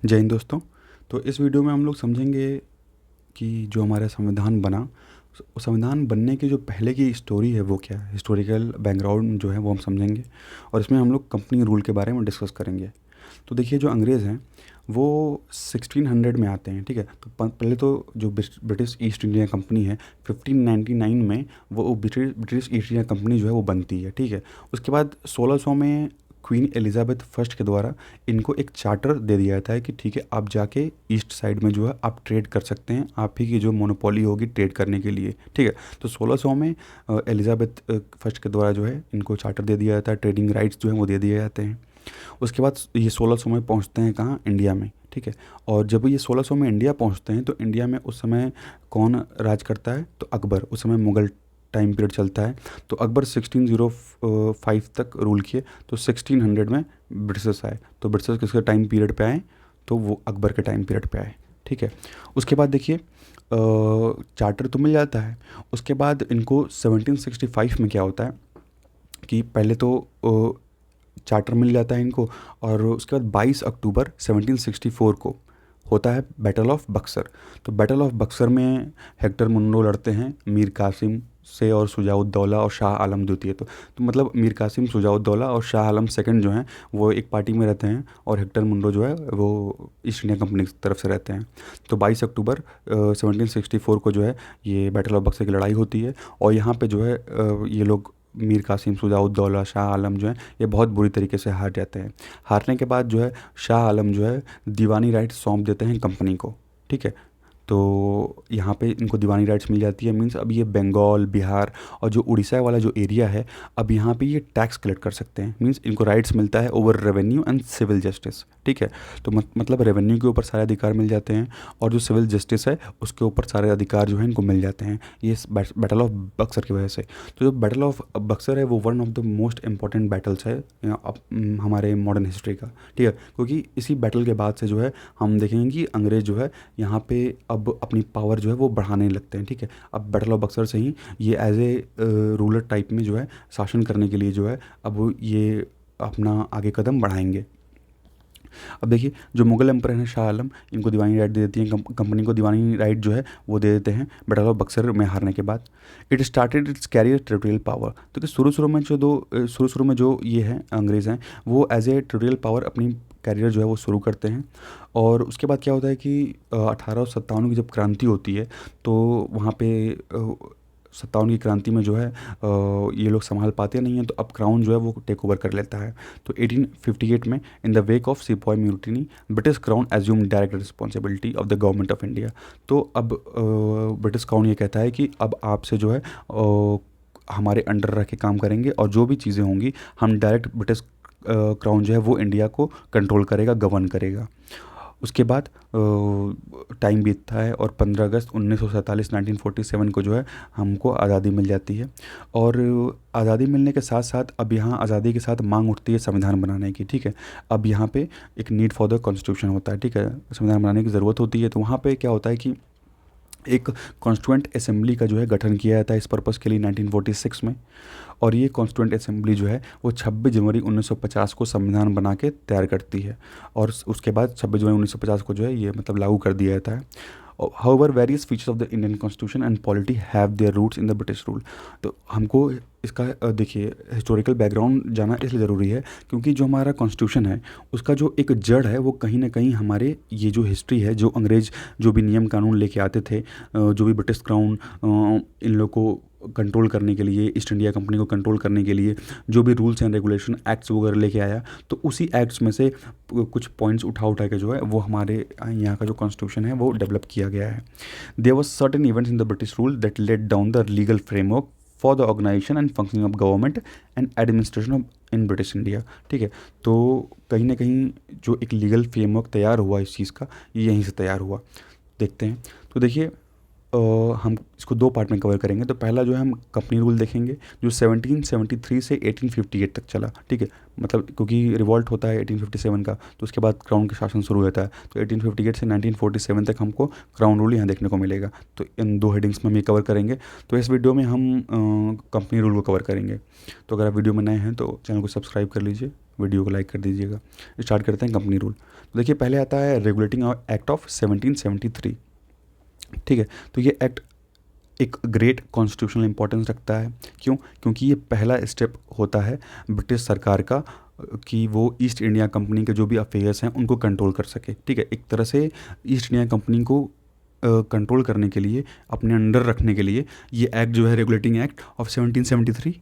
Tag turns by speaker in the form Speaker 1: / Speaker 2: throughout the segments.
Speaker 1: जय हिंद दोस्तों। तो इस वीडियो में हम लोग समझेंगे कि जो हमारा संविधान बना, उस संविधान बनने की जो पहले की स्टोरी है वो क्या है, हिस्टोरिकल बैकग्राउंड जो है वो हम समझेंगे। और इसमें हम लोग कंपनी रूल के बारे में डिस्कस करेंगे। तो देखिए, जो अंग्रेज़ हैं वो 1600 में आते हैं, ठीक है। तो पहले तो जो ब्रिटिश ईस्ट इंडिया कंपनी है 1599 में वो ब्रिटिश ईस्ट इंडिया कंपनी जो है वो बनती है, ठीक है। उसके बाद 1600 में क्वीन एलिजाबेथ फर्स्ट के द्वारा इनको एक चार्टर दे दिया जाता है कि ठीक है, आप जाके ईस्ट साइड में जो है आप ट्रेड कर सकते हैं, आप ही की जो मोनोपोली होगी ट्रेड करने के लिए, ठीक है। तो 1600 में एलिजाबेथ फर्स्ट के द्वारा जो है इनको चार्टर दे दिया जाता है, ट्रेडिंग राइट्स जो हैं वो दे दिए जाते हैं। उसके बाद ये 1600 में पहुंचते हैं कहाँ, इंडिया में, ठीक है। और जब ये 1600 में इंडिया पहुंचते हैं तो इंडिया में उस समय कौन राज करता है, तो अकबर। उस समय मुग़ल टाइम पीरियड चलता है। तो अकबर 1605 तक रूल किए। तो 1600 में ब्रिटिशर्स आए। तो ब्रिटिशर्स किसके टाइम पीरियड पे आए, तो वो अकबर के टाइम पीरियड पे आए, ठीक है। उसके बाद देखिए, चार्टर तो मिल जाता है। उसके बाद इनको 1765 में क्या होता है कि पहले तो चार्टर मिल जाता है इनको, और उसके बाद 22 अक्टूबर 1764 को होता है बैटल ऑफ बक्सर। तो बैटल ऑफ बक्सर में हेक्टर मुनरो लड़ते हैं मीर कासिम से और शुजाउद्दौला और शाह आलम द्वितीय। तो मतलब मीर कासिम, शुजाउद्दौला और शाह आलम सेकंड जो हैं वो एक पार्टी में रहते हैं, और हेक्टर मुनरो जो है वो ईस्ट इंडिया कंपनी की तरफ से रहते हैं। तो 22 अक्टूबर 1764 को जो है ये बैटल ऑफ बक्सर की लड़ाई होती है। और यहाँ पे जो है ये लोग मीर कासिम, शुजाउद्दौला, शाह आलम जो हैं ये बहुत बुरी तरीके से हार जाते हैं। हारने के बाद जो है शाह आलम जो है दीवानी राइट्स सौंप देते हैं कंपनी को, ठीक है। तो यहाँ पे इनको दीवानी राइट्स मिल जाती है। मींस अब ये बंगाल, बिहार और जो उड़ीसा वाला जो एरिया है, अब यहाँ पे ये टैक्स कलेक्ट कर सकते हैं। मींस इनको राइट्स मिलता है over revenue and civil justice, ठीक है। तो मतलब रेवेन्यू के ऊपर सारे अधिकार मिल जाते हैं, और जो सिविल जस्टिस है उसके ऊपर सारे अधिकार जो हैं इनको मिल जाते हैं, ये बैटल ऑफ बक्सर की वजह से। तो जो बैटल ऑफ बक्सर है वो one of the most important battles है हमारे मॉडर्न हिस्ट्री का, ठीक है। क्योंकि इसी बैटल के बाद से जो है हम देखेंगे कि अंग्रेज़ जो है यहाँ पे अब अपनी पावर जो है वो बढ़ाने लगते हैं, ठीक है। अब बैटल ऑफ बक्सर से ही ये एज ए रूलर टाइप में जो है शासन करने के लिए जो है अब ये अपना आगे कदम बढ़ाएंगे। अब देखिए, जो मुगल एम्पर हैं शाह आलम, इनको दीवानी राइट दे देती हैं, कंपनी को दीवानी राइट जो है वो दे देते हैं बैटल ऑफ बक्सर में हारने के बाद। It started its career territorial power. तो कि शुरू में जो ये हैं अंग्रेज़ हैं वो एज ए टेरिटोरियल पावर अपनी कैरियर जो है वो शुरू करते हैं। और उसके बाद क्या होता है कि 1857 की जब क्रांति होती है तो वहाँ पे 57 की क्रांति में जो है ये लोग संभाल पाते नहीं हैं, तो अब क्राउन जो है वो टेक ओवर कर लेता है। तो 1858 में in the wake of sepoy mutiny British crown assume direct responsibility of the government of India. तो अब ब्रिटिश क्राउन ये कहता है कि अब आपसे जो है हमारे अंडर रह के काम करेंगे, और जो भी चीज़ें होंगी हम डायरेक्ट ब्रिटिश क्राउन जो है वो इंडिया को कंट्रोल करेगा, गवर्न करेगा। उसके बाद टाइम बीतता है और 15 अगस्त 1947 1947 को जो है हमको आज़ादी मिल जाती है। और आज़ादी मिलने के साथ साथ अब यहाँ आज़ादी के साथ मांग उठती है संविधान बनाने की, ठीक है। अब यहाँ पे एक नीड फॉर द कॉन्स्टिट्यूशन होता है, ठीक है, संविधान बनाने की ज़रूरत होती है। तो वहाँ पे क्या होता है कि एक कॉन्स्टिट्यूएंट असेंबली का जो है गठन किया जाता है इस पर्पज़ के लिए 1946 में। और ये कॉन्स्टिट्यूएंट असेंबली जो है वो 26 जनवरी 1950 को संविधान बना के तैयार करती है, और उसके बाद 26 जनवरी 1950 को जो है ये मतलब लागू कर दिया जाता है। However various features of the Indian constitution and polity have their roots in the British rule. तो हमको इसका देखिए हिस्टोरिकल बैकग्राउंड जाना इसलिए ज़रूरी है क्योंकि जो हमारा कॉन्स्टिट्यूशन है उसका जो एक जड़ है वो कहीं ना कहीं हमारे ये जो हिस्ट्री है, जो अंग्रेज़ जो भी नियम कानून लेके आते थे, जो भी ब्रिटिश क्राउन इन लोग को कंट्रोल करने के लिए, ईस्ट इंडिया कंपनी को कंट्रोल करने के लिए जो भी रूल्स एंड रेगुलेशन एक्ट्स वगैरह लेके आया, तो उसी एक्ट्स में से कुछ पॉइंट्स उठा के जो है वो हमारे यहाँ का जो कॉन्स्टिट्यूशन है वो डेवलप किया गया है। There was certain events in the British rule that let down the legal framework for the organisation and functioning of government and administration of in British India, ठीक है। तो कहीं ना कहीं जो एक लीगल फ्रेमवर्क तैयार हुआ इस चीज़ का, ये यहीं से तैयार हुआ। देखते हैं। तो देखिए, हम इसको दो पार्ट में कवर करेंगे। तो पहला जो है हम कंपनी रूल देखेंगे जो 1773 से 1858 तक चला, ठीक है। मतलब क्योंकि रिवॉल्ट होता है 1857 का, तो उसके बाद क्राउन का शासन शुरू होता है। तो 1858 से 1947 तक हमको क्राउन रूल यहाँ देखने को मिलेगा। तो इन दो हेडिंग्स में हम ये कवर करेंगे। तो इस वीडियो में हम कंपनी रूल को कवर करेंगे। तो अगर आप वीडियो में नए हैं तो चैनल को सब्सक्राइब कर लीजिए वीडियो को लाइक कर दीजिएगा। स्टार्ट करते हैं कंपनी रूल। तो देखिए पहले आता है रेगुलेटिंग एक्ट ऑफ 1773। ठीक है, तो ये एक्ट एक ग्रेट कॉन्स्टिट्यूशनल इंपॉर्टेंस रखता है। क्यों? क्योंकि ये पहला स्टेप होता है ब्रिटिश सरकार का कि वो ईस्ट इंडिया कंपनी के जो भी अफेयर्स हैं उनको कंट्रोल कर सके। ठीक है, एक तरह से ईस्ट इंडिया कंपनी को कंट्रोल करने के लिए, अपने अंडर रखने के लिए ये एक्ट जो है रेगुलेटिंग एक्ट ऑफ 1773,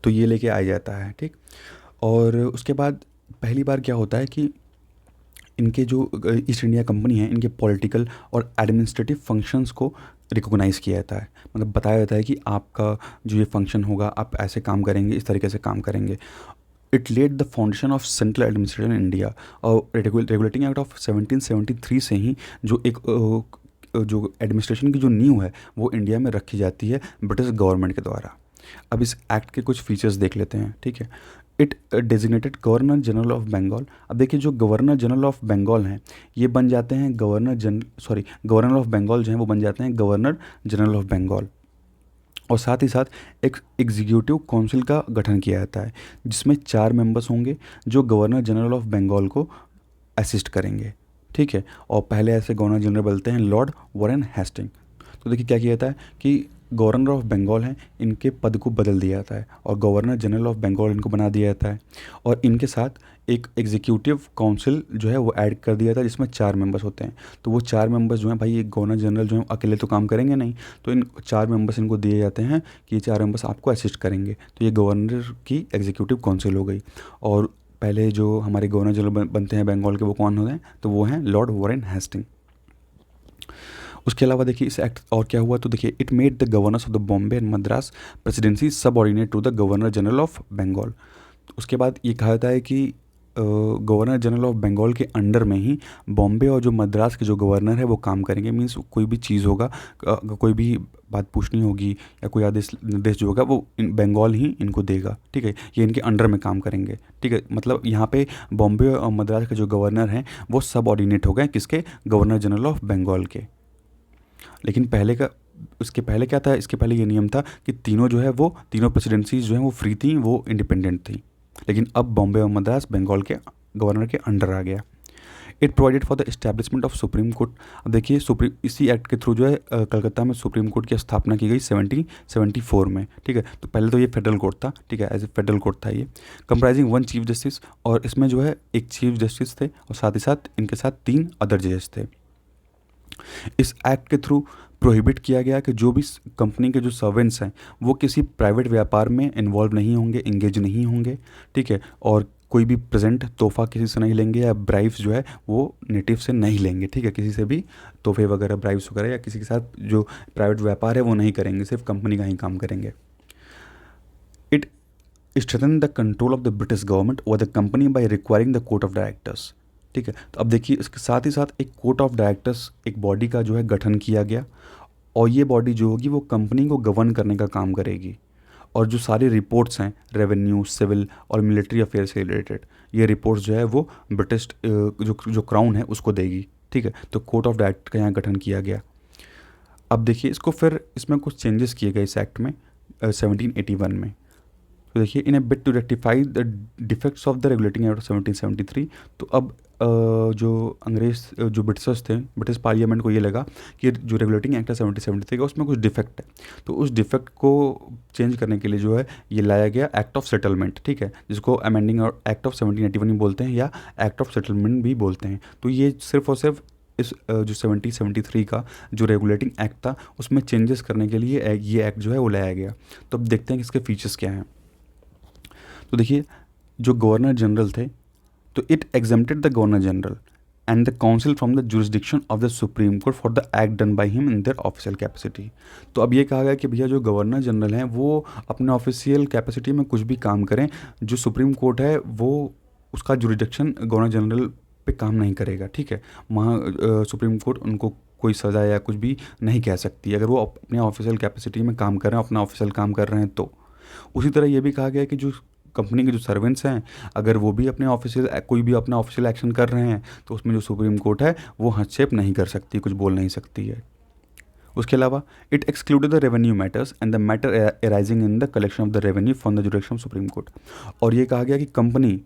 Speaker 1: तो ये लेके आ जाता है। ठीक, और उसके बाद पहली बार क्या होता है कि इनके जो ईस्ट इंडिया कंपनी है, इनके पॉलिटिकल और एडमिनिस्ट्रेटिव फंक्शंस को रिकॉग्नाइज़ किया जाता है। मतलब बताया जाता है कि आपका जो ये फंक्शन होगा, आप ऐसे काम करेंगे, इस तरीके से काम करेंगे। It laid the foundation of central administration in India. और रेगुलेटिंग एक्ट ऑफ 1773 से ही जो एक जो एडमिनिस्ट्रेशन की जो नींव है वो इंडिया में रखी जाती है ब्रिटिश गवर्नमेंट के द्वारा। अब इस एक्ट के कुछ फीचर्स देख लेते हैं। ठीक है, it designated governor general of Bengal. अब देखिए जो गवर्नर जनरल ऑफ बंगाल हैं ये बन जाते हैं गवर्नर ऑफ बंगाल जो हैं वो बन जाते हैं गवर्नर जनरल ऑफ बंगाल। और साथ ही साथ एक एग्जीक्यूटिव काउंसिल का गठन किया जाता है जिसमें 4 मेंबर्स होंगे जो गवर्नर जनरल ऑफ बंगाल को असिस्ट करेंगे। ठीक है, और पहले ऐसे गवर्नर जनरल बनते हैं लॉर्ड वॉरेन हेस्टिंग। तो देखिए क्या किया जाता है कि गवर्नर ऑफ बंगाल हैं, इनके पद को बदल दिया जाता है और गवर्नर जनरल ऑफ बंगाल इनको बना दिया जाता है। और इनके साथ एक एग्जीक्यूटिव काउंसिल जो है वो ऐड कर दिया जाता है जिसमें 4 मेंबर्स होते हैं। तो वो 4 मेंबर्स जो हैं भाई, एक गवर्नर जनरल जो हैं अकेले तो काम करेंगे नहीं, तो इन 4 मेंबर्स इनको दिए जाते हैं कि ये 4 मेंबर्स आपको असिस्ट करेंगे। तो ये गवर्नर की एग्जीक्यूटिव काउंसिल हो गई। और पहले जो हमारे गवर्नर जनरल बनते हैं बंगाल के वो कौन होते हैं? तो वो हैं लॉर्ड वॉरेन हेस्टिंग। उसके अलावा देखिए इस एक्ट और क्या हुआ, तो देखिए it made the governors of the Bombay and Madras presidency subordinate to the governor general of Bengal. उसके बाद ये कहा जाता है कि गवर्नर जनरल ऑफ बंगाल के अंडर में ही बॉम्बे और जो मद्रास के जो गवर्नर है वो काम करेंगे। मीन्स कोई भी चीज़ होगा, कोई भी बात पूछनी होगी या कोई आदेश निर्देश जो होगा वो बंगाल ही इनको देगा। ठीक है, ये इनके अंडर में काम करेंगे। ठीक है, मतलब यहाँ पे बॉम्बे और मद्रास के जो गवर्नर हैं वो सब ऑर्डिनेट हो गए किसके? गवर्नर जनरल ऑफ बंगाल के। लेकिन उसके पहले क्या था? इसके पहले ये नियम था कि तीनों जो है वो तीनों प्रेसिडेंसीज जो हैं वो फ्री थी, वो इंडिपेंडेंट थी। लेकिन अब बॉम्बे और मद्रास बंगाल के गवर्नर के अंडर आ गया। It provided for the establishment of supreme court. अब देखिए इसी एक्ट के थ्रू जो है कलकत्ता में सुप्रीम कोर्ट की स्थापना की गई 1774 में। ठीक है, तो पहले तो ये फेडरल कोर्ट था। ठीक है, एज ए फेडरल कोर्ट था ये, कंप्राइजिंग 1 चीफ जस्टिस। और इसमें जो है एक चीफ जस्टिस थे और साथ ही साथ इनके साथ 3 अदर जजेस थे। इस एक्ट के थ्रू प्रोहिबिट किया गया कि जो भी कंपनी के जो सर्वेंट्स हैं वो किसी प्राइवेट व्यापार में इन्वॉल्व नहीं होंगे, इंगेज नहीं होंगे। ठीक है, और कोई भी प्रेजेंट तोहफा किसी से नहीं लेंगे या ब्राइब्स जो है वो नेटिव से नहीं लेंगे। ठीक है, किसी से भी तोहफे वगैरह, ब्राइब्स वगैरह या किसी के साथ जो प्राइवेट व्यापार है वो नहीं करेंगे, सिर्फ कंपनी का ही काम करेंगे। It strengthen the control of the British government over the company by requiring the court of directors. ठीक है, तो अब देखिए इसके साथ ही साथ एक कोर्ट ऑफ डायरेक्टर्स, एक बॉडी का जो है गठन किया गया और ये बॉडी जो होगी वो कंपनी को गवर्न करने का काम करेगी। और जो सारी रिपोर्ट्स हैं रेवेन्यू, सिविल और मिलिट्री अफेयर से रिलेटेड, ये रिपोर्ट्स जो है वो ब्रिटिश जो क्राउन है उसको देगी। ठीक है, तो कोर्ट ऑफ डायरेक्टर का यहाँ गठन किया गया। अब देखिए इसको फिर इसमें कुछ चेंजेस किए गए इस एक्ट में 1781 में। तो देखिए in a bid to rectify the defects of the regulating act of 1773। तो अब जो अंग्रेज जो ब्रिटिशर्स थे, ब्रिटिश पार्लियामेंट को ये लगा कि जो रेगुलेटिंग एक्ट है 1773 का उसमें कुछ डिफेक्ट है, तो उस डिफेक्ट को चेंज करने के लिए जो है ये लाया गया एक्ट ऑफ सेटलमेंट। ठीक है, जिसको अमेंडिंग एक्ट ऑफ 1781 भी बोलते हैं या एक्ट ऑफ सेटलमेंट भी बोलते हैं। तो ये सिर्फ और सिर्फ इस जो 1773 का जो रेगुलेटिंग एक्ट था उसमें चेंजेस करने के लिए ये एक्ट जो है वो लाया गया। तो अब देखते हैं कि इसके फीचर्स क्या हैं। तो देखिए जो गवर्नर जनरल थे, तो it exempted the governor general and the council from the jurisdiction of the supreme court for the act done by him in their official capacity. तो अब ये कहा गया कि भैया जो गवर्नर जनरल हैं वो अपने ऑफिशियल कैपेसिटी में कुछ भी काम करें, जो सुप्रीम कोर्ट है वो उसका जुरिस्डिक्शन गवर्नर जनरल पे काम नहीं करेगा। ठीक है, वहाँ सुप्रीम कोर्ट उनको कोई सज़ा या कुछ भी नहीं कह सकती अगर वो अपने ऑफिशियल कैपेसिटी में काम कर रहे हैं, अपना ऑफिशियल काम कर रहे हैं। तो उसी तरह ये भी कहा गया कि जो कंपनी के जो सर्वेंट्स हैं अगर वो भी अपने ऑफिशियल कोई भी अपना ऑफिशियल एक्शन कर रहे हैं तो उसमें जो सुप्रीम कोर्ट है वो हस्तक्षेप नहीं कर सकती, कुछ बोल नहीं सकती है। उसके अलावा it excluded the revenue matters and the matter arising in the collection of the revenue from the जुडिक्शन of supreme court. और ये कहा गया कि कंपनी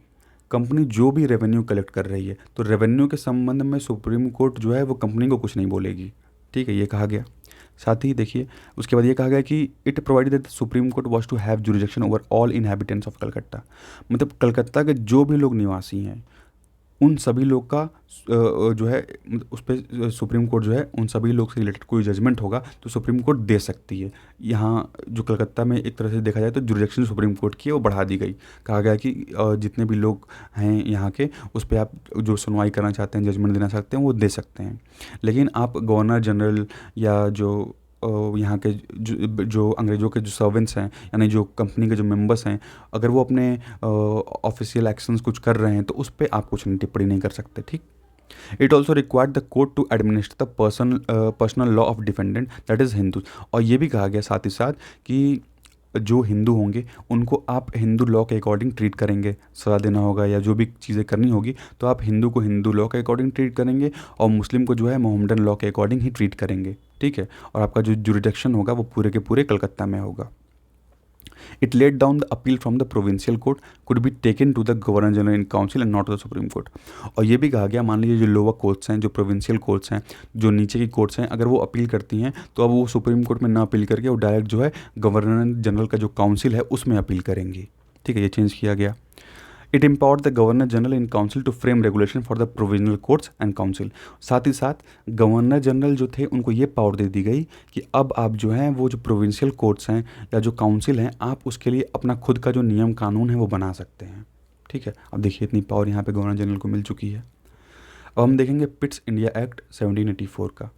Speaker 1: कंपनी जो भी रेवेन्यू कलेक्ट कर रही है तो रेवेन्यू के संबंध में सुप्रीम कोर्ट जो है वो कंपनी को कुछ नहीं बोलेगी, ठीक है, ये कहा गया। साथ ही देखिए उसके बाद ये कहा गया कि it provided that supreme court was to have jurisdiction over all inhabitants of Calcutta. मतलब कलकत्ता के जो भी लोग निवासी हैं उन सभी लोग का जो है उस पर सुप्रीम कोर्ट जो है उन सभी लोग से रिलेटेड कोई जजमेंट होगा तो सुप्रीम कोर्ट दे सकती है। यहाँ जो कलकत्ता में एक तरह से देखा जाए तो जुरिडिक्शन सुप्रीम कोर्ट की है वो बढ़ा दी गई। कहा गया कि जितने भी लोग हैं यहाँ के उस पर आप जो सुनवाई करना चाहते हैं, जजमेंट देना चाहते हैं, वो दे सकते हैं। लेकिन आप गवर्नर जनरल या जो यहाँ के जो अंग्रेज़ों के जो सर्वेंट्स हैं यानी जो कंपनी के जो मेंबर्स हैं, अगर वो अपने ऑफिशियल एक्शंस कुछ कर रहे हैं तो उस पर आप कुछ टिप्पणी नहीं कर सकते, ठीक। It also required the court to administer the personal law of defendant that is Hindu. और ये भी कहा गया साथ ही साथ कि जो हिंदू होंगे उनको आप हिंदू लॉ के अकॉर्डिंग ट्रीट करेंगे, सज़ा देना होगा या जो भी चीज़ें करनी होगी तो आप हिंदू को हिंदू लॉ के अकॉर्डिंग ट्रीट करेंगे और मुस्लिम को जो है मोहम्मदन लॉ के अकॉर्डिंग ही ट्रीट करेंगे, ठीक है। और आपका जो जुरिडिक्शन होगा वो पूरे के पूरे कलकत्ता में होगा। It laid down the appeal from the provincial court could be taken to the governor general in council and not the supreme court. और ये भी कहा गया मान लीजिए जो लोअर कोर्ट्स हैं, जो प्रोविंशियल कोर्ट्स हैं, जो नीचे की कोर्ट्स हैं, अगर वो अपील करती हैं तो अब वो सुप्रीम कोर्ट में ना अपील करके वो डायरेक्ट जो है गवर्नर जनरल का जो काउंसिल है उसमें अपील करेंगी, ठीक है, ये चेंज किया गया। It empowered the governor general in council to frame regulation for the provisional courts and council. साथ ही साथ गवर्नर जनरल जो थे उनको ये पावर दे दी गई कि अब आप जो हैं वो जो प्रोविंशियल कोर्ट्स हैं या जो काउंसिल हैं आप उसके लिए अपना खुद का जो नियम कानून है वो बना सकते हैं, ठीक है। अब देखिए इतनी पावर यहाँ पे गवर्नर जनरल को मिल चुकी है। अब हम देखेंगे पिट्स इंडिया एक्ट 1784 का।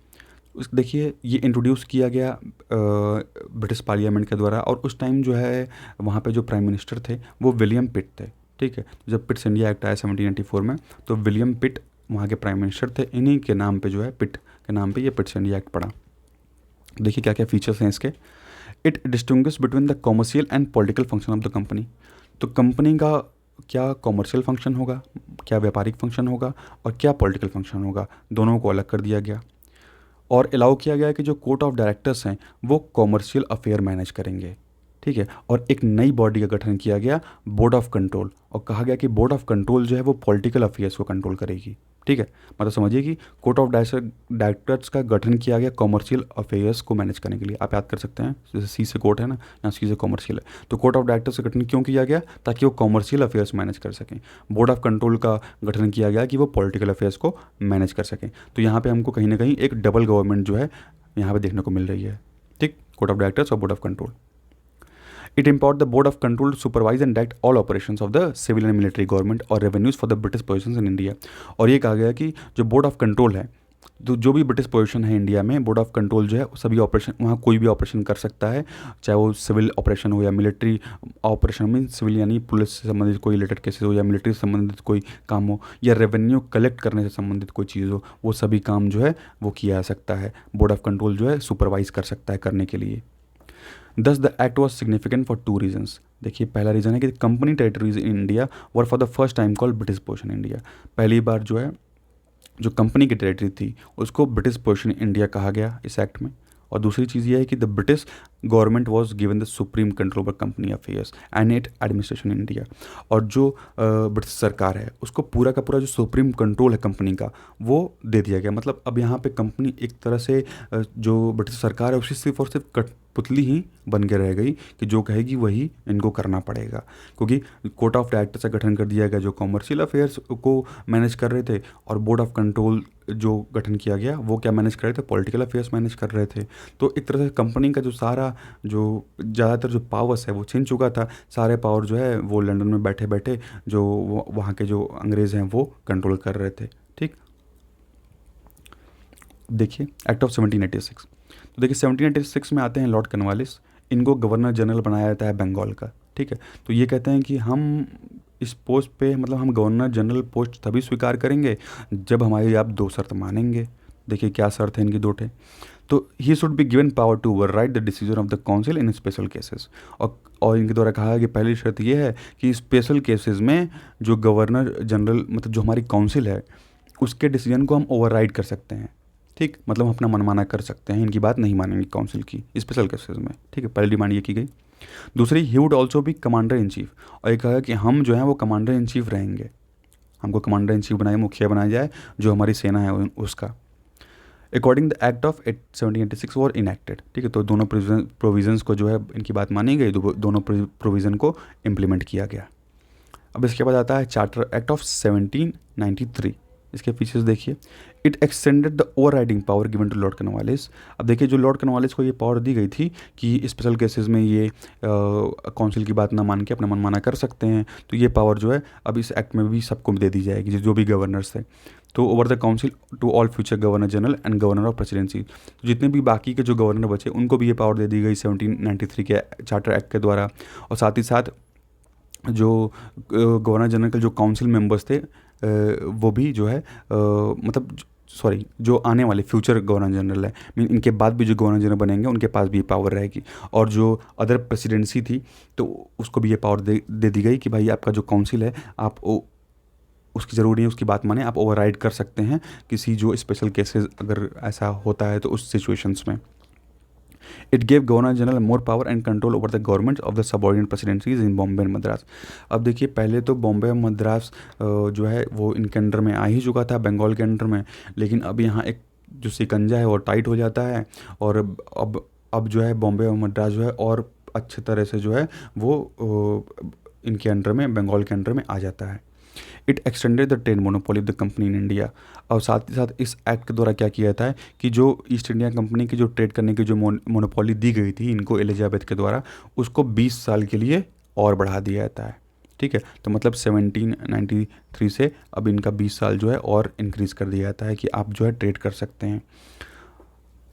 Speaker 1: उस देखिए ये इंट्रोड्यूस किया गया ब्रिटिश पार्लियामेंट के द्वारा और उस टाइम जो है वहाँ पे जो प्राइम मिनिस्टर थे वो विलियम पिट थे, ठीक है। जब पिट्स इंडिया एक्ट आया 1794 में तो विलियम पिट वहाँ के प्राइम मिनिस्टर थे। इन्हीं के नाम पे जो है पिट के नाम पे ये पिट्स इंडिया एक्ट पड़ा। देखिए क्या क्या फीचर्स हैं इसके। It distinguish between the commercial and political function of the company. तो कंपनी का क्या कॉमर्शियल फंक्शन होगा, क्या व्यापारिक फंक्शन होगा और क्या पॉलिटिकल फंक्शन होगा, दोनों को अलग कर दिया गया। और अलाउ किया गया कि जो कोर्ट ऑफ डायरेक्टर्स हैं वो कॉमर्शियल अफेयर मैनेज करेंगे, ठीक है। और एक नई बॉडी का गठन किया गया बोर्ड ऑफ कंट्रोल और कहा गया कि बोर्ड ऑफ कंट्रोल जो है वो पॉलिटिकल अफेयर्स को कंट्रोल करेगी, ठीक है। मतलब समझिए कि कोर्ट ऑफ डायरेक्टर्स का गठन किया गया कॉमर्शियल अफेयर्स को मैनेज करने के लिए। आप याद कर सकते हैं जैसे सी से कोर्ट है ना, यहाँ सी से कॉमर्शियल है, तो कोर्ट ऑफ डायरेक्टर्स का गठन क्यों किया गया, ताकि वो कॉमर्शियल अफेयर्स मैनेज कर सकें। बोर्ड ऑफ कंट्रोल का गठन किया गया कि वो पॉलिटिकल अफेयर्स को मैनेज कर सकें। तो यहाँ पर हमको कहीं ना कहीं एक डबल गवर्नमेंट जो है यहाँ पर देखने को मिल रही है, ठीक, कोर्ट ऑफ डायरेक्टर्स और board of control. It empowered the Board of Control to supervise and direct all operations of the civil and military government or revenues for the British possessions in India। और ये कहा गया कि जो board of control है तो जो भी ब्रिटिश पोजीशन है इंडिया में, बोर्ड ऑफ कंट्रोल जो है सभी ऑपरेशन वहाँ कोई भी ऑपरेशन कर सकता है, चाहे वो सिविल ऑपरेशन हो या मिलिट्री ऑपरेशन में, सिविल यानी पुलिस से संबंधित कोई रिलेटेड केसेस हो या मिलिट्री से संबंधित कोई काम हो या रेवेन्यू कलेक्ट करने से संबंधित कोई चीज़ हो, वो सभी काम जो है वो किया जा सकता है। बोर्ड ऑफ कंट्रोल जो है सुपरवाइज कर सकता है करने के लिए। Thus the act was significant for two reasons। देखिए पहला रीज़न है कि company territories in India were for the first time called British position India. पहली बार जो है जो कंपनी की टेरिटरी थी उसको ब्रिटिश पोजीशन इंडिया कहा गया इस एक्ट में। और दूसरी चीज़ ये है कि the British government was given the supreme control over company affairs and it administration in India. और जो ब्रिटिश सरकार है उसको पूरा का पूरा जो सुप्रीम कंट्रोल है कंपनी का वो दे दिया गया। मतलब अब यहाँ पे कंपनी एक तरह से जो ब्रिटिश सरकार है उसकी सिर्फ और सिर्फ कठपुतली ही बन के रह गई कि जो कहेगी वही इनको करना पड़ेगा, क्योंकि कोर्ट ऑफ डायरेक्टर्स का गठन कर दिया गया जो कॉमर्शियल अफेयर्स को मैनेज कर रहे थे और बोर्ड ऑफ कंट्रोल जो गठन किया गया वो क्या मैनेज कर रहे थे, पॉलिटिकल अफेयर्स मैनेज कर रहे थे। तो एक तरह से कंपनी का जो सारा जो ज़्यादातर जो पावर्स है वो छीन चुका था। सारे पावर जो है वो लंदन में बैठे बैठे जो वहाँ के जो अंग्रेज़ हैं वो कंट्रोल कर रहे थे, ठीक। देखिए एक्ट ऑफ 1786। तो देखिए 1786 में आते हैं लॉर्ड कॉर्नवालिस, इनको गवर्नर जनरल बनाया जाता है बंगाल का, ठीक है। तो ये कहते हैं कि हम इस पोस्ट पे मतलब हम गवर्नर जनरल पोस्ट तभी स्वीकार करेंगे जब हमारी आप दो शर्त मानेंगे। देखिए क्या शर्त है इनकी, दो ठे। तो he should be given power to override the decision of the council in special cases. और इनके द्वारा कहा है कि पहली शर्त ये है कि स्पेशल केसेस में जो गवर्नर जनरल मतलब जो हमारी काउंसिल है उसके डिसीजन को हम ओवरराइड कर सकते हैं, ठीक, मतलब हम अपना मनमाना कर सकते हैं, इनकी बात नहीं मानेंगे काउंसिल की स्पेशल केसेस में। ठीक है, पहली डिमांड ये की गई। दूसरी, ही वुड ऑल्सो भी कमांडर इन चीफ, और ये कहा कि हम जो है वो कमांडर इन चीफ रहेंगे, हमको कमांडर इन चीफ बनाए, मुखिया बनाया जाए जो हमारी सेना है उसका। According the act of 1786 war enacted. ठीक है, तो दोनों प्रोविजंस को जो है इनकी बात मानी गई, दोनों प्रोविज़न को इम्प्लीमेंट किया गया। अब इसके बाद आता है चार्टर एक्ट ऑफ 1793। इसके फीचर्स देखिए। It extended the overriding power given to lord Cornwallis. अब देखिए, जो लॉर्ड कॉर्नवालिस को ये पावर दी गई थी कि स्पेशल केसेस में ये काउंसिल की बात ना मान के अपना मनमाना कर सकते हैं, तो ये पावर जो है अब इस एक्ट में भी सबको दे दी जाएगी, जो भी गवर्नर्स थे। तो over the council to all future governor general and governor of presidency, तो जितने भी बाकी के जो गवर्नर बचे उनको भी ये पावर दे दी गई 1793 के चार्टर एक्ट के द्वारा। और साथ ही साथ जो गवर्नर जनरल के जो काउंसिल मेंबर्स थे वो भी जो है मतलब सॉरी, जो आने वाले फ्यूचर गवर्नर जनरल है, मीन इनके बाद भी जो गवर्नर जनरल बनेंगे उनके पास भी ये पावर रहेगी। और जो अदर प्रेसिडेंसी थी तो उसको भी ये पावर दे दी गई कि भाई आपका जो काउंसिल है आप उसकी ज़रूरी है उसकी बात माने, आप ओवरराइड कर सकते हैं किसी जो स्पेशल केसेस अगर ऐसा होता है तो उस सिचुएशंस में। It gave governor general more power and control over the government of the subordinate presidencies in Bombay and Madras. अब देखिए, पहले तो बॉम्बे और मद्रास जो है वो इनके अंडर में आ ही चुका था, बंगाल के अंडर में, लेकिन अब यहाँ एक जो शिकंजा है वो टाइट हो जाता है, और अब जो है बॉम्बे और मद्रास जो है और अच्छे तरह से जो है वो इनके अंडर में, बंगाल के अंडर में आ जाता है। It extended the trade monopoly of the company in India. और साथ ही साथ इस एक्ट के द्वारा क्या किया जाता है कि जो ईस्ट इंडिया कंपनी की जो ट्रेड करने की जो मोनोपोली दी गई थी इनको एलिजाबेथ के द्वारा, उसको 20 साल के लिए और बढ़ा दिया जाता है। ठीक है, तो मतलब 1793 से अब इनका 20 साल जो है और इंक्रीज़ कर दिया जाता है कि आप जो है ट्रेड कर सकते हैं।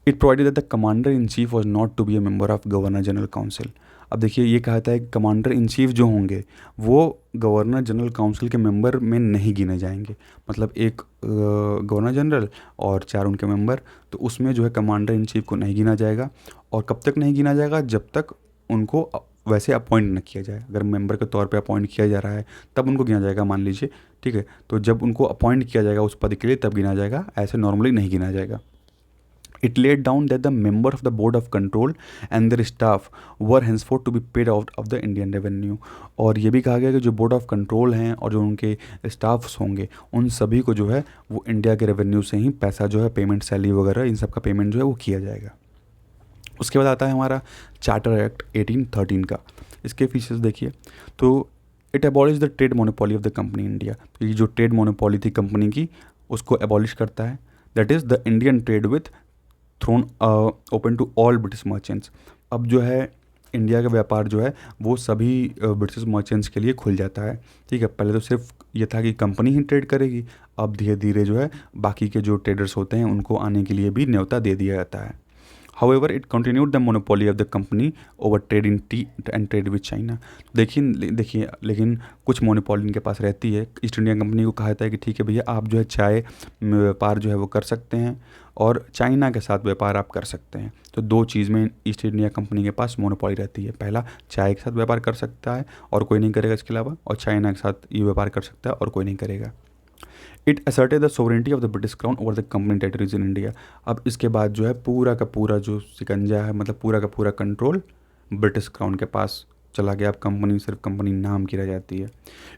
Speaker 1: It provided that the commander in chief was not to be a member of governor general council. अब देखिए, ये कहा था है कि कमांडर इन चीफ जो होंगे वो गवर्नर जनरल काउंसिल के मेंबर में नहीं गिने जाएंगे। मतलब एक गवर्नर जनरल और 4 उनके मेंबर, तो उसमें जो है कमांडर इन चीफ को नहीं गिना जाएगा। और कब तक नहीं गिना जाएगा? जब तक उनको वैसे अपॉइंट न किया जाए। अगर मेंबर के तौर पे अपॉइंट किया जा रहा है तब उनको गिना जाएगा, मान लीजिए। ठीक है, तो जब उनको अपॉइंट किया जाएगा उस पद के लिए तब गिना जाएगा, ऐसे नॉर्मली नहीं गिना जाएगा। It laid down that the member of the board of control and their staff were henceforth to be paid out of the Indian revenue। और ये भी कहा गया कि जो बोर्ड ऑफ कंट्रोल हैं और जो उनके स्टाफ्स होंगे उन सभी को जो है वो इंडिया के रेवेन्यू से ही पैसा जो है, पेमेंट, सैलरी वगैरह इन सब का पेमेंट जो है वो किया जाएगा। उसके बाद आता है हमारा चार्टर एक्ट 1813 का। इसके फीचर्स देखिए। तो it abolish the trade monopoly of the company India. तो ये जो ट्रेड मोनोपोली थी कंपनी की उसको एबॉलिश करता है। That is the Indian trade with thrown open to all British merchants. अब जो है इंडिया का व्यापार जो है वो सभी ब्रिटिश मर्चेंट्स के लिए खुल जाता है। ठीक है, पहले तो सिर्फ ये था कि कंपनी ही ट्रेड करेगी, अब धीरे धीरे जो है बाकी के जो ट्रेडर्स होते हैं उनको आने के लिए भी न्योता दे दिया जाता है। However, it continued the monopoly of the company over trade in tea and trade with China। देखिए लेकिन कुछ मोनोपोली इनके पास रहती है। ईस्ट इंडिया कंपनी को कहा जाता है कि ठीक है भैया, आप जो है चाय में व्यापार जो है वो कर सकते हैं और चाइना के साथ व्यापार आप कर सकते हैं। तो 2 चीज़ में ईस्ट इंडिया कंपनी के पास मोनोपोली रहती है। पहला, चाय के साथ व्यापार कर सकता है और कोई नहीं करेगा इसके अलावा, और चाइना के साथ ये व्यापार कर सकता है और कोई नहीं करेगा। It asserted the sovereignty of the British crown over the company territories in India. अब इसके बाद जो है पूरा का पूरा जो शिकंजा है, मतलब पूरा का पूरा कंट्रोल ब्रिटिश क्राउन के पास चला गया। अब कंपनी सिर्फ कंपनी नाम की रह जाती है।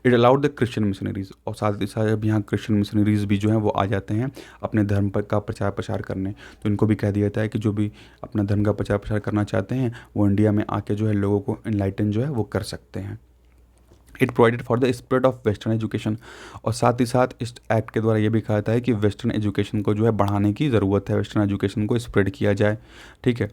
Speaker 1: It allowed the Christian missionaries, और साथ ही साथ अब यहाँ क्रिश्चियन मिशनरीज भी जो हैं वो आ जाते हैं अपने धर्म पर का प्रचार प्रसार करने। तो इनको भी कह दिया जाता है कि जो भी अपना धर्म का प्रचार प्रसार करना चाहते हैं वो इंडिया में आके जो है लोगों को इनलाइटन जो है वो कर सकते हैं। It provided for the spread of western education, और साथ ही साथ इस एक्ट के द्वारा ये भी कहा जाता है कि वेस्टर्न एजुकेशन को जो है बढ़ाने की ज़रूरत है, वेस्टर्न एजुकेशन को स्प्रेड किया जाए। ठीक है।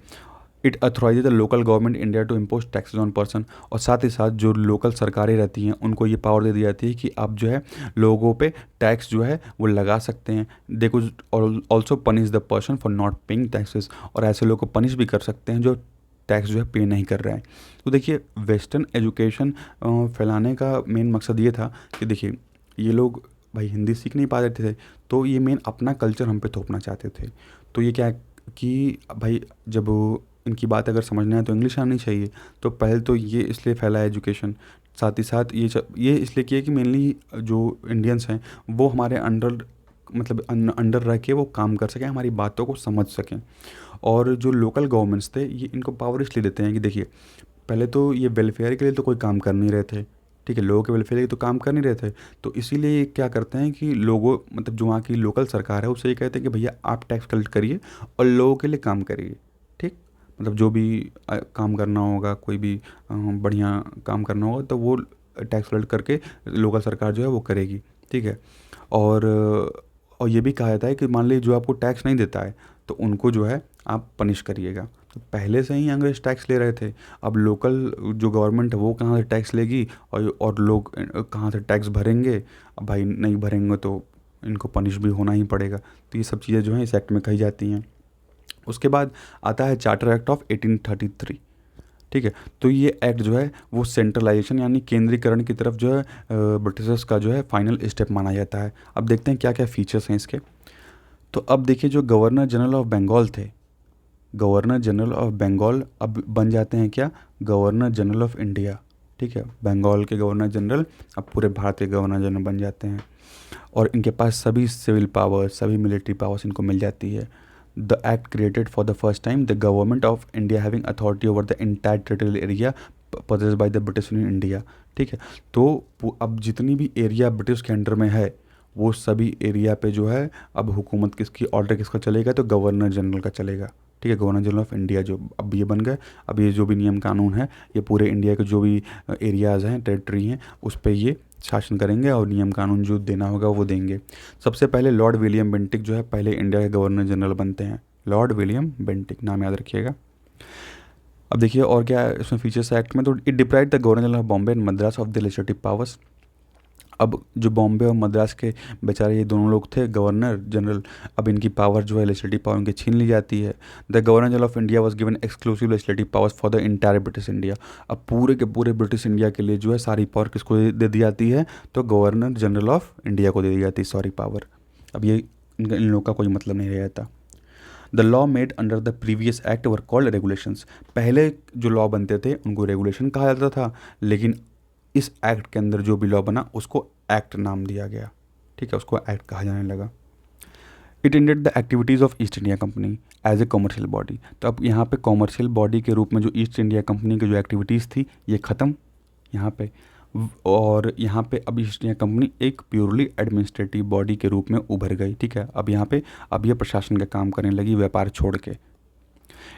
Speaker 1: It authorise the local government India to impose taxes on person, और साथ ही साथ जो लोकल सरकारें रहती हैं उनको ये पावर दे दी जाती है कि आप जो है लोगों पे टैक्स जो है वो लगा सकते हैं। They could also punish the person for not paying taxes, और ऐसे लोगों को पनिश भी कर सकते हैं जो टैक्स जो है पे नहीं कर रहे हैं। तो देखिए, वेस्टर्न एजुकेशन फैलाने का मेन मकसद ये था कि देखिए ये लोग भाई हिंदी सीख नहीं पा रहे थे, तो ये मेन अपना कल्चर हम पे थोपना चाहते थे। तो ये क्या है कि भाई जब इनकी बात अगर समझना है तो इंग्लिश आनी चाहिए, तो पहले तो ये इसलिए फैला है एजुकेशन। साथ ही साथ ये इसलिए किया कि मेनली जो इंडियन्स हैं वो हमारे अंडर मतलब अंडर रह के वो काम कर सकें, हमारी बातों को समझ सकें। और जो लोकल गवर्नमेंट्स थे ये इनको पावर इसलिए देते हैं कि देखिए, पहले तो ये वेलफेयर के लिए तो कोई काम कर नहीं रहे थे, ठीक है, लोगों के वेलफेयर के लिए तो काम कर नहीं रहे थे। तो इसीलिए ये क्या करते हैं कि लोगों मतलब जो वहाँ की लोकल सरकार है उससे ये कहते हैं कि भैया आप टैक्स कलेक्ट करिए और लोगों के लिए काम करिए, ठीक। मतलब जो भी काम करना होगा, कोई भी बढ़िया काम करना होगा तो वो टैक्स कलेक्ट करके लोकल सरकार जो है वो करेगी, ठीक है। और और ये भी कहा जाता है कि मान लीजिए जो आपको टैक्स नहीं देता है तो उनको जो है आप पनिश करिएगा। तो पहले से ही अंग्रेज टैक्स ले रहे थे, अब लोकल जो गवर्नमेंट है वो कहाँ से टैक्स लेगी और लोग कहाँ से टैक्स भरेंगे। अब भाई नहीं भरेंगे तो इनको पनिश भी होना ही पड़ेगा। तो ये सब चीज़ें जो हैं इस एक्ट में कही जाती हैं। उसके बाद आता है चार्टर एक्ट ऑफ 1833, ठीक है। तो ये एक्ट जो है वो सेंट्रलाइजेशन यानी केंद्रीकरण की तरफ जो है ब्रिटिशर्स का जो है फाइनल स्टेप माना जाता है। अब देखते हैं क्या क्या फीचर्स हैं इसके। तो अब देखिए, जो गवर्नर जनरल ऑफ बंगाल थे, गवर्नर जनरल ऑफ बंगाल अब बन जाते हैं क्या, गवर्नर जनरल ऑफ इंडिया, ठीक है। बंगाल के गवर्नर जनरल अब पूरे भारत के गवर्नर जनरल बन जाते हैं और इनके पास सभी सिविल पावर्स, सभी मिलिट्री पावर्स इनको मिल जाती है। The act created for the first time the government of India having authority over the entire territorial area possessed by the British in India, ठीक है। तो अब जितनी भी एरिया ब्रिटिश के अंडर में है वो सभी एरिया पे जो है अब हुकूमत किसकी, ऑर्डर किसका चलेगा, तो गवर्नर जनरल का चलेगा, ठीक है। गवर्नर जनरल ऑफ इंडिया जो अब ये बन गए। अब ये जो भी नियम कानून है ये पूरे इंडिया के जो भी एरियाज़ हैं, टेरिटरी हैं, उस पर ये शासन करेंगे और नियम कानून जो देना होगा वो देंगे। सबसे पहले लॉर्ड विलियम बेंटिक जो है पहले इंडिया के गवर्नर जनरल बनते हैं। लॉर्ड विलियम बेंटिक नाम याद रखिएगा। अब देखिए और क्या है इसमें फीचर्स एक्ट में। तो it deprived the governor general of Bombay and Madras of the legislative powers. अब जो बॉम्बे और मद्रास के बेचारे ये दोनों लोग थे गवर्नर जनरल, अब इनकी पावर जो है लेजिस्लेटिव पावर इनकी छीन ली जाती है। The governor general of India was given exclusive legislative powers for the entire British India. अब पूरे के पूरे ब्रिटिश इंडिया के लिए जो है सारी पावर किसको दे दी जाती है, तो गवर्नर जनरल ऑफ इंडिया को दे दी जाती है सारी पावर। अब ये इन लोगों का कोई मतलब नहीं रह जाता। The law made under the previous act were called regulations. पहले जो लॉ बनते थे उनको रेगुलेशन कहा जाता था, लेकिन इस एक्ट के अंदर जो भी लॉ बना उसको एक्ट नाम दिया गया, ठीक है, उसको एक्ट कहा जाने लगा। It ended the activities of East India company as a commercial body. तो अब यहाँ पे कॉमर्शियल बॉडी के रूप में जो ईस्ट इंडिया कंपनी की जो एक्टिविटीज़ थी ये ख़त्म यहाँ पे। और यहाँ पे अब ईस्ट इंडिया कंपनी एक प्योरली एडमिनिस्ट्रेटिव बॉडी के रूप में उभर गई, ठीक है। अब यहाँ पे अब ये प्रशासन का काम करने लगी, व्यापार छोड़ के।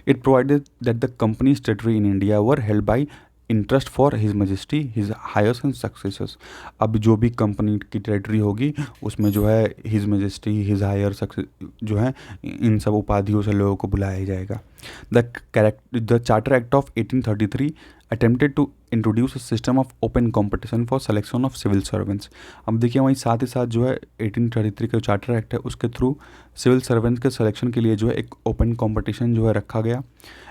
Speaker 1: It provided that the company's territory in India were held by interest for his majesty his heirs and successors. अब जो भी कंपनी की टेरिटरी होगी उसमें जो है his majesty, his heir success जो है इन सब उपाधियों से लोगों को बुलाया जाएगा। The charter act of 1833 attempted to introduce a system of open competition for selection of civil servants. अब देखिए वहीं साथ ही साथ जो है 1833 का चार्टर एक्ट है उसके थ्रू सिविल सर्वेंट्स के सिलेक्शन के लिए जो है एक ओपन कॉम्पिटिशन जो है रखा गया।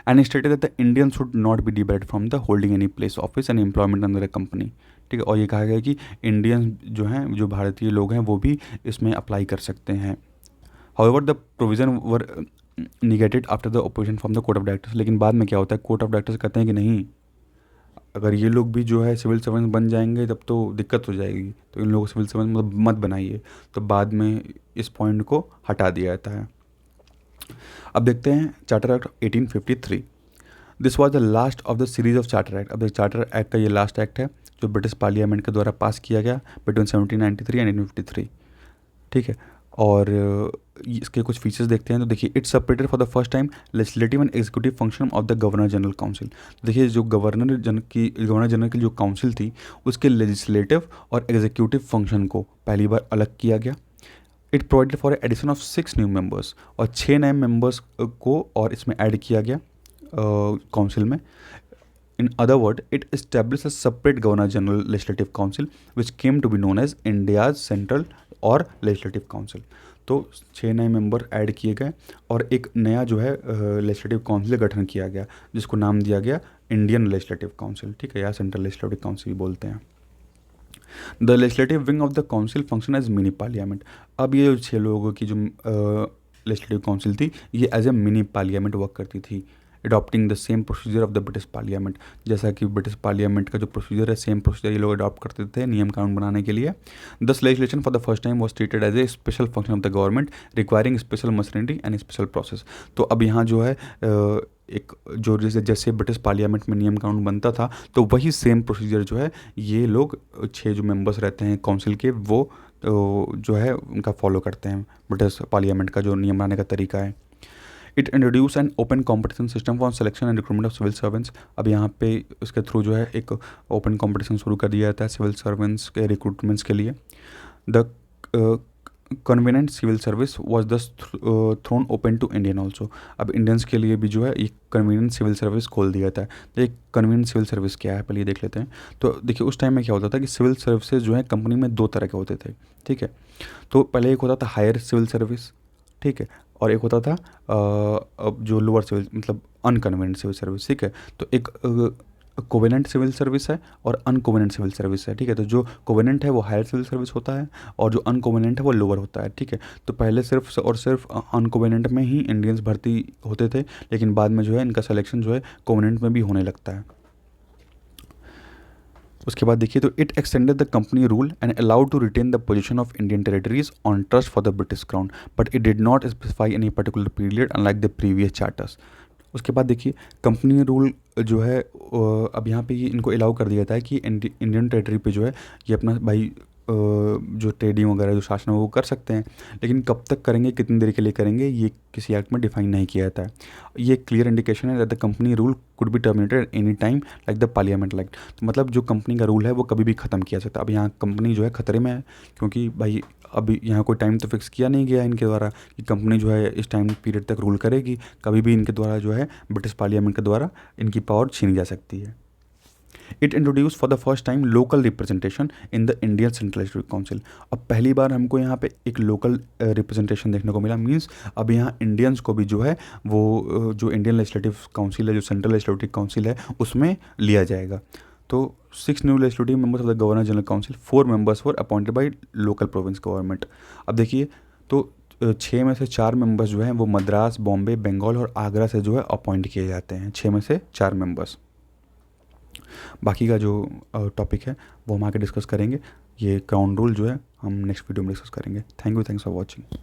Speaker 1: And stated that the Indian should not be debated from the holding any place office and employment under the company, ठीक है। और ये कहा गया कि इंडियन जो हैं, जो भारतीय लोग हैं वो भी इसमें अप्लाई कर सकते हैं। However the provision were negated after the opposition from the court of directors. लेकिन बाद में क्या होता है, कोर्ट ऑफ डायरेक्टर्स कहते हैं कि नहीं, अगर ये लोग भी जो है सिविल सर्वेंट बन जाएंगे तब तो दिक्कत हो जाएगी, तो इन लोगों को सिविल सर्वेंट मतलब मत बनाइए। तो बाद में इस पॉइंट को हटा दिया जाता है। अब देखते हैं charter act 1853। This was the last of the series of charter act. अब चार्टर एक्ट का ये लास्ट एक्ट है जो ब्रिटिश पार्लियामेंट के द्वारा पास किया गया बिटवीन 1793 एंड 1853, ठीक है। और इसके कुछ फीचर्स देखते हैं। तो देखिए, it's separated for the first time legislative and executive function of the governor general council. देखिए, जो गवर्नर जनरल की जो काउंसिल थी उसके लेजिस्लेटिव और एग्जीक्यूटिव फंक्शन को पहली बार अलग किया गया। It provided for addition of 6 new members, और 6 नए मेंबर्स को और इसमें ऐड किया गया काउंसिल में। In other word, it established a separate Governor General Legislative Council which came to be known as India's Central और Legislative Council। तो 6 नए मेंबर ऐड किए गए और एक नया जो है लेजिस्लेटिव काउंसिल का गठन किया गया जिसको नाम दिया गया इंडियन लेजिस्लेटिव काउंसिल, ठीक है, या सेंट्रल लेजिस्लेटिव काउंसिल भी बोलते हैं। The legislative wing of the council function as mini parliament. अब ये 6 लोगों की जो लेजिस्लेटिव काउंसिल थी ये as a mini parliament work करती थी। Adopting the same procedure of the British parliament, जैसा कि ब्रिटिश पार्लियामेंट का जो प्रोसीजर है सेम प्रोसीजर ये लोग अडॉप्ट करते थे नियम कानून बनाने के लिए। Thus legislation for the first time was treated as a special function of the government requiring special machinery and special process. तो अब यहाँ जो है एक जो जैसे ब्रिटिश पार्लियामेंट में नियम कानून बनता था तो वही सेम प्रोसीजर जो है ये लोग 6 जो मेंबर्स रहते हैं काउंसिल के वो जो है उनका फॉलो करते हैं ब्रिटिश पार्लियामेंट का जो नियम बनाने का तरीका है। It introduce an open competition system for selection and recruitment of civil servants. अब यहाँ पे इसके थ्रू जो है एक ओपन कॉम्पिटिशन शुरू कर दिया जाता है सिविल सर्वेंट्स के रिक्रूटमेंट्स के लिए। The convenient civil service was thus thrown open to Indian also. अब इंडियंस के लिए भी जो है एक कन्वीनियंट सिविल सर्विस खोल दिया था। तो एक कन्वीनियंट सिविल सर्विस क्या है पहले ये देख लेते हैं। तो देखिए उस टाइम में क्या होता था कि सिविल सर्विसेज जो है कंपनी में 2 तरह के होते थे, ठीक है। तो पहले एक होता था हायर सिविल सर्विस, ठीक है, और एक होता था अब जो लोअर सिविल मतलब अनकन्वीनियंट सिविल सर्विस, ठीक है। तो एक कोवेनेंट सिविल सर्विस है और अनकोवेनेंट सिविल सर्विस है, ठीक है। तो जो कोवेनेंट है वो हायर सिविल सर्विस होता है और जो अनकोवेनेंट है वो लोअर होता है, ठीक है। तो पहले सिर्फ और सिर्फ अनकोवेनेंट में ही इंडियंस भर्ती होते थे, लेकिन बाद में जो है इनका सिलेक्शन जो है कोवेनेंट में भी होने लगता है। उसके बाद देखिए तो it extended the company rule and allowed to retain the position of Indian territories on trust for the British crown but it did not specify any particular period unlike the previous charters. उसके बाद देखिए company rule जो है अब यहाँ पे ये इनको अलाउ कर दिया जाता है कि इंडियन टेरिटरी पे जो है ये अपना भाई जो ट्रेडिंग वगैरह जो शासन है वो कर सकते हैं, लेकिन कब तक करेंगे कितनी देर के लिए करेंगे ये किसी एक्ट में डिफाइन नहीं किया जाता है। ये क्लियर इंडिकेशन है that the company rule could be terminated any time like the parliament act. तो मतलब जो कंपनी का रूल है वो कभी भी ख़त्म किया जा सकता है। अब यहाँ कंपनी जो है ख़तरे में है क्योंकि भाई अभी यहाँ कोई टाइम तो फिक्स किया नहीं गया इनके द्वारा कि कंपनी जो है इस टाइम पीरियड तक रूल करेगी, कभी भी इनके द्वारा जो है ब्रिटिश पार्लियामेंट के द्वारा इनकी पावर छीनी जा सकती है। It introduce for the first time local representation in the Indian central legislative council. अब पहली बार हमको यहाँ पे एक लोकल रिप्रेजेंटेशन देखने को मिला, मींस अब यहाँ इंडियंस को भी जो है वो जो इंडियन लेजिस्लेटिव काउंसिल है जो सेंट्रल लेजिस्लेटिव काउंसिल है उसमें लिया जाएगा। तो 6 new legislative members of the governor general council, 4 members were appointed by local province government. अब देखिए तो 6 में से 4 मेंबर्स जो हैं वो मद्रास, बॉम्बे, बंगाल और आगरा से जो है अपॉइंट किए जाते हैं, 6 में से 4 मेंबर्स। बाकी का जो टॉपिक है वो हम आगे डिस्कस करेंगे। ये क्राउन रूल जो है हम नेक्स्ट वीडियो में डिस्कस करेंगे। Thanks for watching.